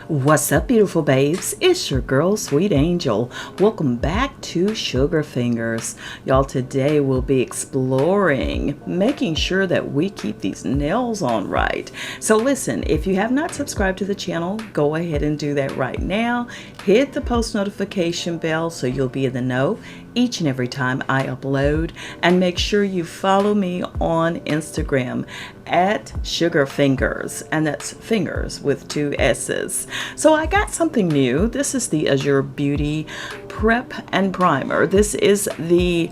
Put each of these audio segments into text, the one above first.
What's up, beautiful babes? It's your girl, Sweet Angel. Welcome back to Sugar Fingers. Y'all, today we'll be exploring making sure that we keep these nails on right. So listen, if you have not subscribed to the channel, go ahead and do that right now. Hit the post notification bell so you'll be in the know each and every time I upload, and make sure you follow me on Instagram at Sugar Fingers, and that's fingers with 2 S's. So I got something new. This is the Azure Beauty Prep and Primer. This is the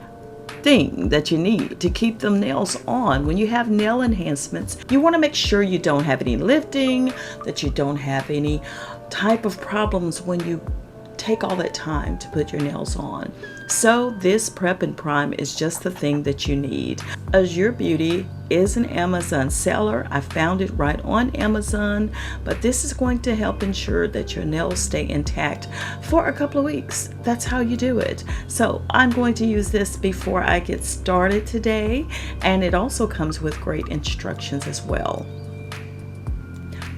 thing that you need to keep them nails on. When you have nail enhancements, you want to make sure you don't have any lifting, that you don't have any type of problems when you take all that time to put your nails on. So this prep and prime is just the thing that you need. Azure Beauty is an Amazon seller. I found it right on Amazon, but this is going to help ensure that your nails stay intact for a couple of weeks. That's how you do it. So I'm going to use this before I get started today, and it also comes with great instructions as well.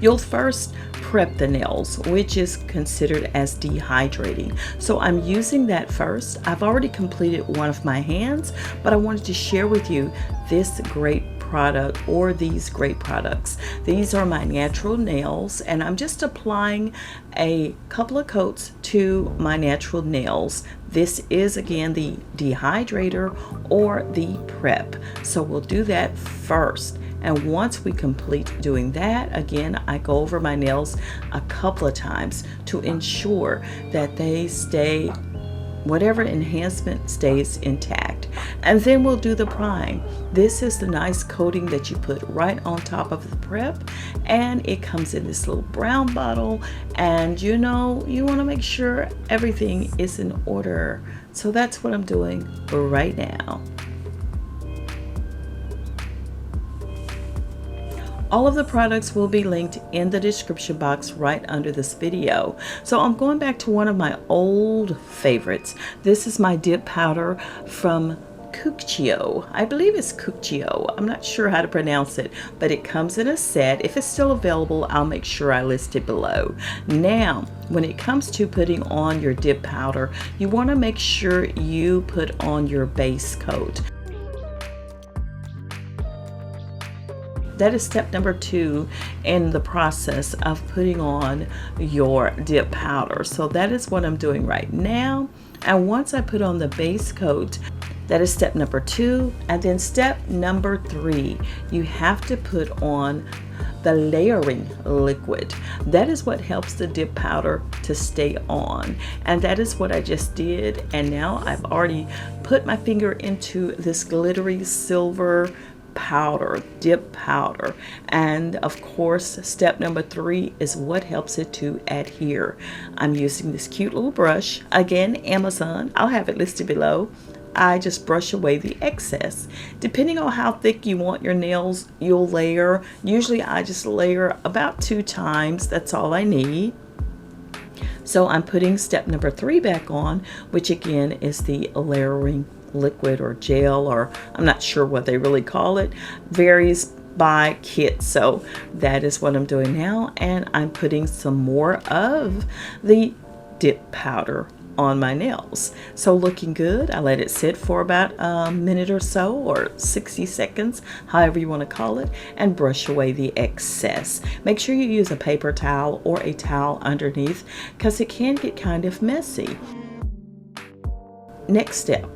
You'll first prep the nails, which is considered as dehydrating. So I'm using that first. I've already completed one of my hands, but I wanted to share with you this great product, or these great products. These are my natural nails, and I'm just applying a couple of coats to my natural nails. This is again the dehydrator or the prep. So we'll do that first. And once we complete doing that, again, I go over my nails a couple of times to ensure that they stay, whatever enhancement stays intact. And then we'll do the prime. This is the nice coating that you put right on top of the prep, and it comes in this little brown bottle, and you know, you want to make sure everything is in order. So that's what I'm doing right now. All of the products will be linked in the description box right under this video. So I'm going back to one of my old favorites. This is my dip powder from Cuccio. I believe it's Cuccio. I'm not sure how to pronounce it, but it comes in a set. If it's still available, I'll make sure I list it below. Now, when it comes to putting on your dip powder, you want to make sure you put on your base coat. That is step number 2 in the process of putting on your dip powder. So that is what I'm doing right now. And once I put on the base coat, that is step number 2. And then step number 3, you have to put on the layering liquid. That is what helps the dip powder to stay on. And that is what I just did. And now I've already put my finger into this glittery silver powder, dip powder, and of course step number 3 is what helps it to adhere. I'm using this cute little brush, again Amazon. I'll have it listed below. I just brush away the excess. Depending on how thick you want your nails, you'll layer. Usually I just layer about 2 times. That's all I need. So I'm putting step number 3 back on, which again is the layering liquid or gel, or I'm not sure what they really call it. Varies by kit. So that is what I'm doing now, and I'm putting some more of the dip powder on my nails. So looking good. I let it sit for about a minute or so, or 60 seconds, however you want to call it, and brush away the excess. Make sure you use a paper towel or a towel underneath, because it can get kind of messy. Next step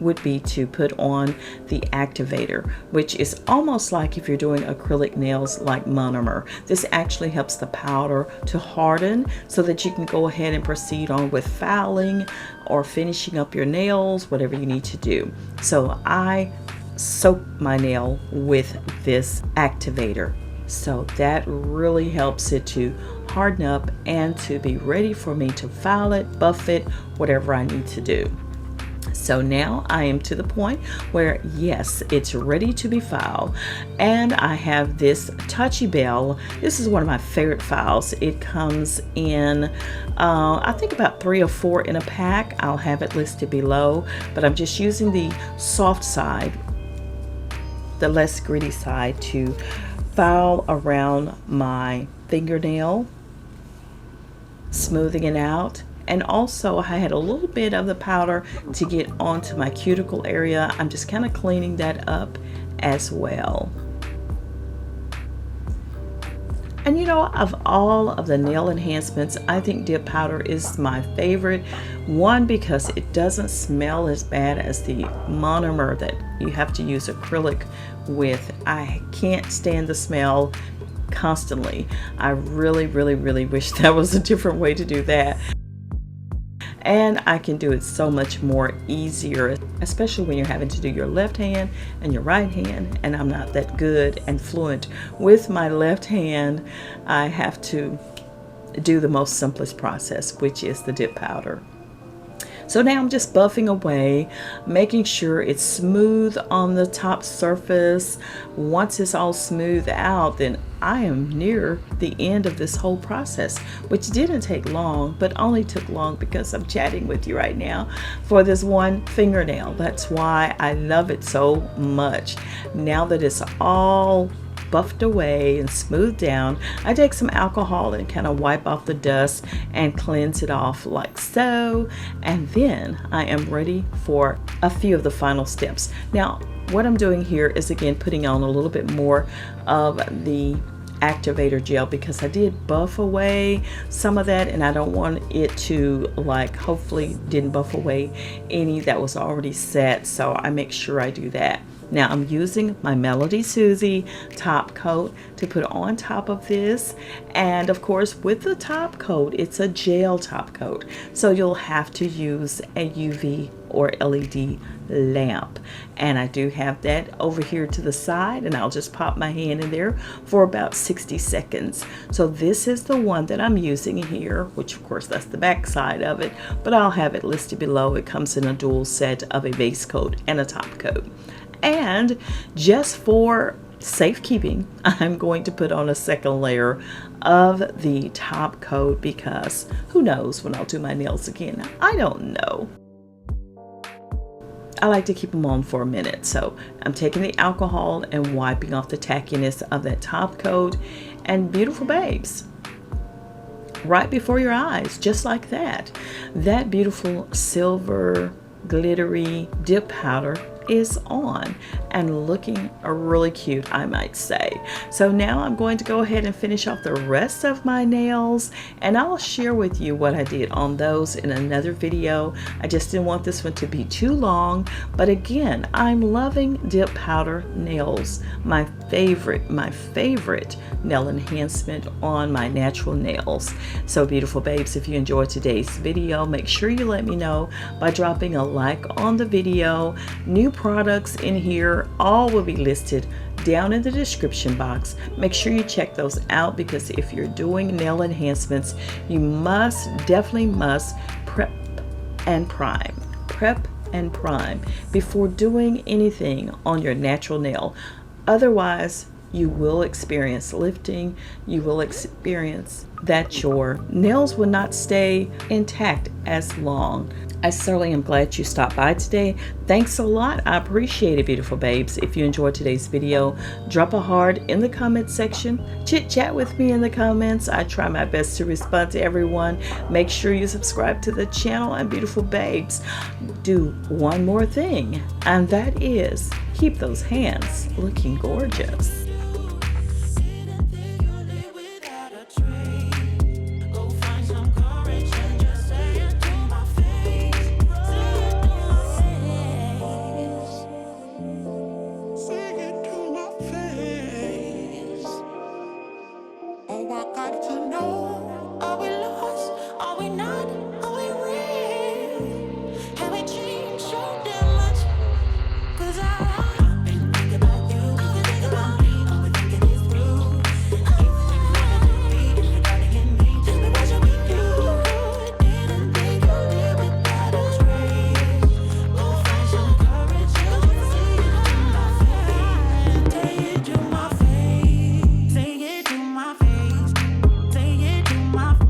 would be to put on the activator, which is almost like if you're doing acrylic nails like monomer. This actually helps the powder to harden so that you can go ahead and proceed on with filing or finishing up your nails, whatever you need to do. So I soak my nail with this activator. So that really helps it to harden up and to be ready for me to file it, buff it, whatever I need to do. So now I am to the point where, yes, it's ready to be filed. And I have this Touchy Bell. This is one of my favorite files. It comes in, I think about 3 or 4 in a pack. I'll have it listed below, but I'm just using the soft side, the less gritty side, to file around my fingernail. smoothing it out. And also I had a little bit of the powder to get onto my cuticle area. I'm just kind of cleaning that up as well. And you know, of all of the nail enhancements, I think dip powder is my favorite. One, because it doesn't smell as bad as the monomer that you have to use acrylic with. I can't stand the smell constantly. I really wish there was a different way to do that. And I can do it so much more easier, especially when you're having to do your left hand and your right hand, and I'm not that good and fluent with my left hand. I have to do the most simplest process, which is the dip powder. So now I'm just buffing away, making sure it's smooth on the top surface. Once it's all smooth out, then I am near the end of this whole process, which didn't take long, but only took long because I'm chatting with you right now for this one fingernail. That's why I love it so much. Now that it's all buffed away and smoothed down, I take some alcohol and kind of wipe off the dust and cleanse it off like so. And then I am ready for a few of the final steps. Now, what I'm doing here is again putting on a little bit more of the activator gel because I did buff away some of that, and I don't want it to, like, hopefully didn't buff away any that was already set, so I make sure I do that. Now I'm using my Melody Susie top coat to put on top of this, and of course with the top coat, it's a gel top coat, so you'll have to use a UV or LED lamp, and I do have that over here to the side, and I'll just pop my hand in there for about 60 seconds. So this is the one that I'm using here, which of course that's the back side of it, but I'll have it listed below. It comes in a dual set of a base coat and a top coat. And just for safekeeping, I'm going to put on a second layer of the top coat because who knows when I'll do my nails again. I don't know. I like to keep them on for a minute. So I'm taking the alcohol and wiping off the tackiness of that top coat, and beautiful babes, right before your eyes, just like that, that beautiful silver glittery dip powder is on and looking really cute, I might say. So now I'm going to go ahead and finish off the rest of my nails, and I'll share with you what I did on those in another video. I just didn't want this one to be too long, but again, I'm loving dip powder nails. My favorite nail enhancement on my natural nails. So beautiful babes, if you enjoyed today's video, make sure you let me know by dropping a like on the video. New products in here all will be listed down in the description box. Make sure you check those out, because if you're doing nail enhancements, you definitely must prep and prime before doing anything on your natural nail. Otherwise, you will experience lifting. You will experience that your nails will not stay intact as long. I certainly am glad you stopped by today. Thanks a lot. I appreciate it, beautiful babes. If you enjoyed today's video, drop a heart in the comment section. Chit chat with me in the comments. I try my best to respond to everyone. Make sure you subscribe to the channel, and beautiful babes, do one more thing, and that is keep those hands looking gorgeous. Say it to my face. Say it to my face.